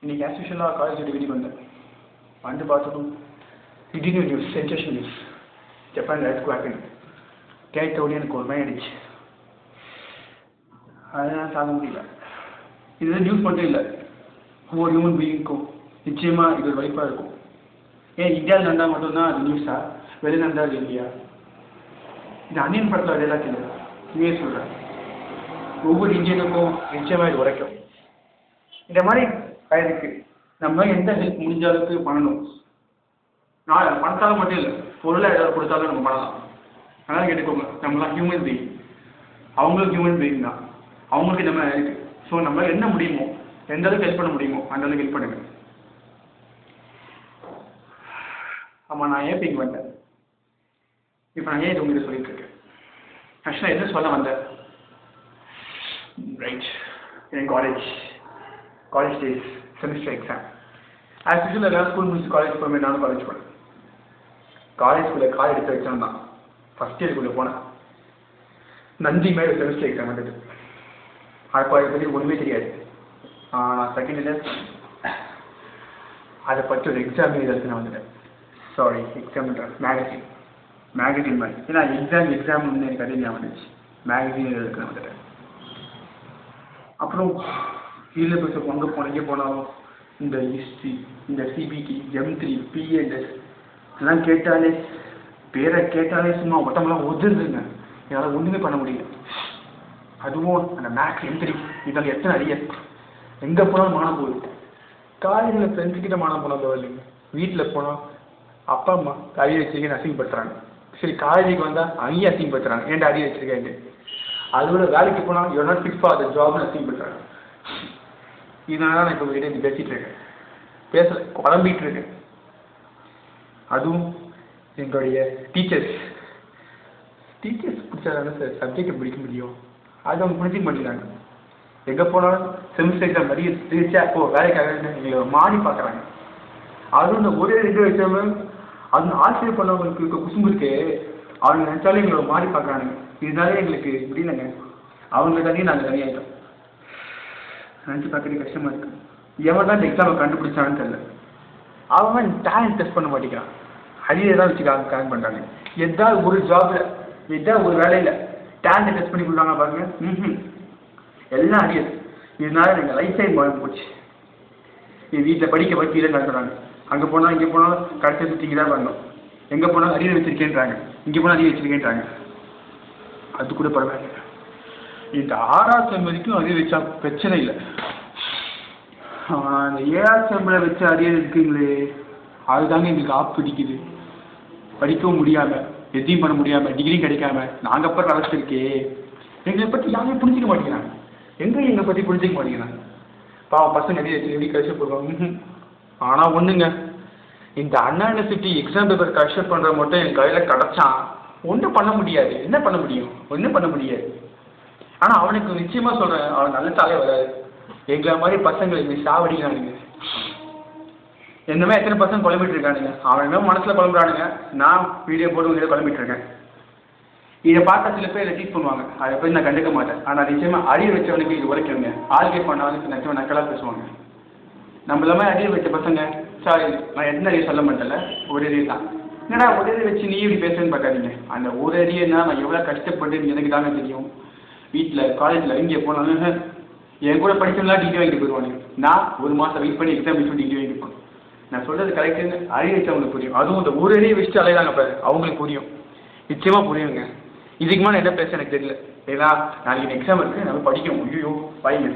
இன்னைக்கு as யூஷுவலாக college விட்டு வீட்டுக்கு வந்தேன். வந்து பார்த்ததும் திடீர்னு news, sensation news, Japan earthquake ஆக்குன்னு கேட்டோடனே எனக்கு ஒரு மாதிரி ஆயிடுச்சு. அதெல்லாம் தாங்க முடியல. இது நியூஸ் மட்டும் இல்லை, ஒவ்வொரு ஹியூமன் பீயிங்க்கும் நிச்சயமாக இது ஒரு வாய்ப்பாக இருக்கும். ஏன் இந்தியாவில் நடந்தால் மட்டும்தான் அது நியூஸா, வெளியில் நடந்தால் அது இல்லையா? இது அன்னியன் படத்தில் அதெல்லாம் இல்லை, நீயே சொல்கிறேன். ஒவ்வொரு இந்தியனுக்கும் நிச்சயமாக இது உரைக்கும். இந்த மாதிரி ஆயிருக்கு. நம்ம எந்த ஹெல்ப் முடிஞ்ச அளவுக்கு பண்ணணும். நான் பணத்தாலும் மட்டும் இல்லை, பொருளை ஏதாவது கொடுத்தாலும் நம்ம பண்ணலாம். அதனால் கேட்டுக்கோங்க, நம்மளாம் ஹியூமன் பீயிங், அவங்களுக்கு ஹியூமன் பீயிங் தான், அவங்களுக்கு இந்த மாதிரி இருக்குது. ஸோ நம்ம என்ன முடியுமோ, எந்த அளவுக்கு ஹெல்ப் பண்ண முடியுமோ அந்த அளவுக்கு ஹெல்ப் பண்ணுங்க. ஆமாம், நான் ஏன் இங்கே வந்தேன், இப்போ நான் ஏன் இது உங்கள்கிட்ட சொல்லிட்டு இருக்கேன். ஆக்சுவலாக என்ன சொல்ல வந்தேன், ரைட், என் college days, semester exam. As usual எல்லாரும் ஸ்கூல் முடிச்சு காலேஜ் போகும்போது நானும் காலேஜ் போனேன். காலேஜ்குள்ளே கால் எடுத்த எக்ஸாம் தான். ஃபஸ்ட் இயருக்குள்ளே போனேன். நந்தி மேலே செமிஸ்டர் எக்ஸாம் வந்தது. அப்போ அதை பற்றி ஒன்றுமே தெரியாது. நான் செகண்ட் இயர் அதை பற்றி ஒரு எக்ஸாம் எழுதுறதுக்கு நான் வந்துட்டேன். சாரி, எக்ஸாம்ன்ற மேகசின் மாதிரி. ஏன்னா எக்ஸாம் வந்து எனக்கு அதே ஞாபகம் வந்துச்சு. மேகசின் எழுதுறதுக்கு நான் வந்துட்டேன். அப்புறம் கீழே போய் அங்கே போனோம், இங்கே போனாலும் இந்த ஹிஸ்ட்ரி, இந்த சிபிடி, M3, PLS இதெல்லாம் கேட்டாலே, பேரை கேட்டாலே சும்மா ஒட்டமெல்லாம் ஒதுருதுங்க. என்னால் ஒன்றுமே பண்ண முடியல. அதுவும் அந்த மேக்ஸ், M3 இதெல்லாம் எத்தனை அரியர், எங்கே போனாலும் மானம் போகுது. காலேஜில் ஃப்ரெண்ட்ஸுக்கிட்ட மானம் போனால் இல்லைங்க, வீட்டில் போனால் அப்பா அம்மா அரிய வச்சுருக்கேன் அசிங்கப்படுத்துறாங்க. சரி, காலேஜுக்கு வந்தால் அங்கேயும் அசிங்கப்படுத்துறாங்க, ஏன்டா அரிய வச்சுருக்கேன்ட்டு. அதோட வேலைக்கு போனால் you are not fit for the ஜாப்னு அசிங்கப்படுத்துறாங்க. இதனால நான் இப்போ உங்ககிட்ட இப்படி பேசிகிட்டு இருக்கேன், பேசலை, குழம்பிகிட்டு இருக்கேன். அதுவும் எங்களுடைய டீச்சர்ஸ் பிடிச்சாதானே சார் சப்ஜெக்டை பிடிக்க முடியும். அது அவங்க பிடிச்சிக்க மாட்டேங்கிறாங்க. எங்கே போனாலும் செமிஸ்டர் எக்ஸாம் நிறைய ரீச்சா வேலைக்காக எங்களை மாறி பார்க்குறாங்க. அதுவும் இந்த ஒரே 2 எக்ஸாமு அது ஆசிரியர் பண்ணவங்களுக்கு இருக்க குசும்பு இருக்கு, அவங்க நினச்சாலும் எங்களை மாறி பார்க்குறானுங்க. இதனாலே எங்களுக்கு முடியலங்க. அவங்க தனியாக நாங்கள் தனியாகிட்டோம். நினச்சி பார்க்கறது கஷ்டமாக இருக்குது. எவன் தான் இந்த எக்ஸாமை கண்டுபிடிச்சான்னு தெரியல. அவன் டேலண்ட் டெஸ்ட் பண்ண மாட்டேங்கிறான், அரியரை தான் வச்சு கரெக்ட் பண்ணுறாங்க. எதாவது ஒரு ஜாபில், எதாவது ஒரு வேலையில் டேலண்ட்டை டெஸ்ட் பண்ணி கொடுத்தாங்க பாருங்க, எல்லாம் அரியர். இதனால எங்கள் லைஃப் டைம் மாறி போச்சு. என் வீட்டில் படிக்க கீழே நடத்துகிறாங்க. அங்கே போனால் இங்கே போனாலும் கடைசியை சுற்றிங்க தான் வரணும். எங்கே போனாலும் அரியர் வச்சுருக்கேன்றாங்க, இங்கே போனால் அரியர் வச்சுருக்கேன்றாங்க. அது கூட பரவாயில்ல. இந்த 6ஆவது செம் வரைக்கும் அரியர் வச்சா பிரச்சனை இல்லை. இந்த 7ஆவது செம்மில் வச்ச அரியர் இருக்குங்களே, அதுதாங்க எங்களுக்கு ஆப் பிடிக்குது. படிக்கவும் முடியாமல், எதையும் பண்ண முடியாமல், டிகிரியும் கிடைக்காம நாங்கள் அப்புறம் வளர்த்துருக்கே. எங்களை பற்றி யாரையும் புரிஞ்சிக்க மாட்டேங்கிறாங்க. எங்களை பற்றி புரிஞ்சிக்க மாட்டேங்கிறாங்க. பாவம் பசங்க அரியர் வச்சு எப்படி கஷ்டம் போடுவாங்க. ஆனால் ஒன்றுங்க, இந்த அண்ணா யூனிவர்சிட்டி எக்ஸாம் பேப்பர் கரெக்ஷன் பண்ணுற மட்டும் என் கையில் கிடச்சான் ஒன்றும் பண்ண முடியாது. என்ன பண்ண முடியும்? ஒன்றும் பண்ண முடியாது. ஆனால் அவனுக்கு நிச்சயமாக சொல்கிறேன், அவன் நல்ல தாலே வராது. எங்களை மாதிரி பசங்களை இப்படி சாவடிக்கிறானுங்க. இந்த மாதிரி எத்தனை பசங்க குழம்பிட்டு இருக்கானுங்க. அவன் மனசில் குழம்புறானுங்க, நான் வீடியோ போட்டு உங்கள்கிட்ட குழம்பிட்டு இருக்கேன். இதை பார்த்தா சில பேர் ரிசீவ் பண்ணுவாங்க, அதை போய் நான் கண்டுக்க மாட்டேன். ஆனால் நிச்சயமாக அரியர் வச்சவனுக்கு இது உரைக்கணுங்க. ஆல்கே பண்ணவனுக்கு நிச்சயமாக நக்கலாக பேசுவாங்க. நம்ம இல்லாமல் அரியர் வச்ச பசங்க, சாரி நான் எந்த அரியர் சொல்ல மாட்டேன்ல, ஒரு அரியர் தான். என்னடா ஒரு அரியர் வச்சு நீ இப்படி பேசுன்னு பார்க்காதீங்க. அந்த ஒரு அரியர்னா நான் எவ்வளோ கஷ்டப்பட்டு எனக்கு தாங்க தெரியும். வீட்டில் காலேஜில் இங்கே போனாலும் என் கூட படிச்சவங்களாம் டிகிரி வாங்கிட்டு போயிடுவாங்க. நான் ஒரு மாதம் வெயிட் பண்ணி எக்ஸாம் வச்சு டிகிரி வாங்கிருப்பேன். நான் சொல்கிறது கரெக்டுன்னு அரியர் வச்சு அவங்களுக்கு புரியும். அதுவும் இந்த ஒரு அரியர் வச்சுட்டு அலையிறாங்க பாரு, அவங்களுக்கு புரியும், நிச்சயமாக புரியுங்க. இதுக்கு மேலே என்ன பேச எனக்கு தெரியல. ஏன்னா நாளைக்கு எக்ஸாம் இருக்குது, நம்ம படிக்கணும். ஐயோ பாய்ங்க.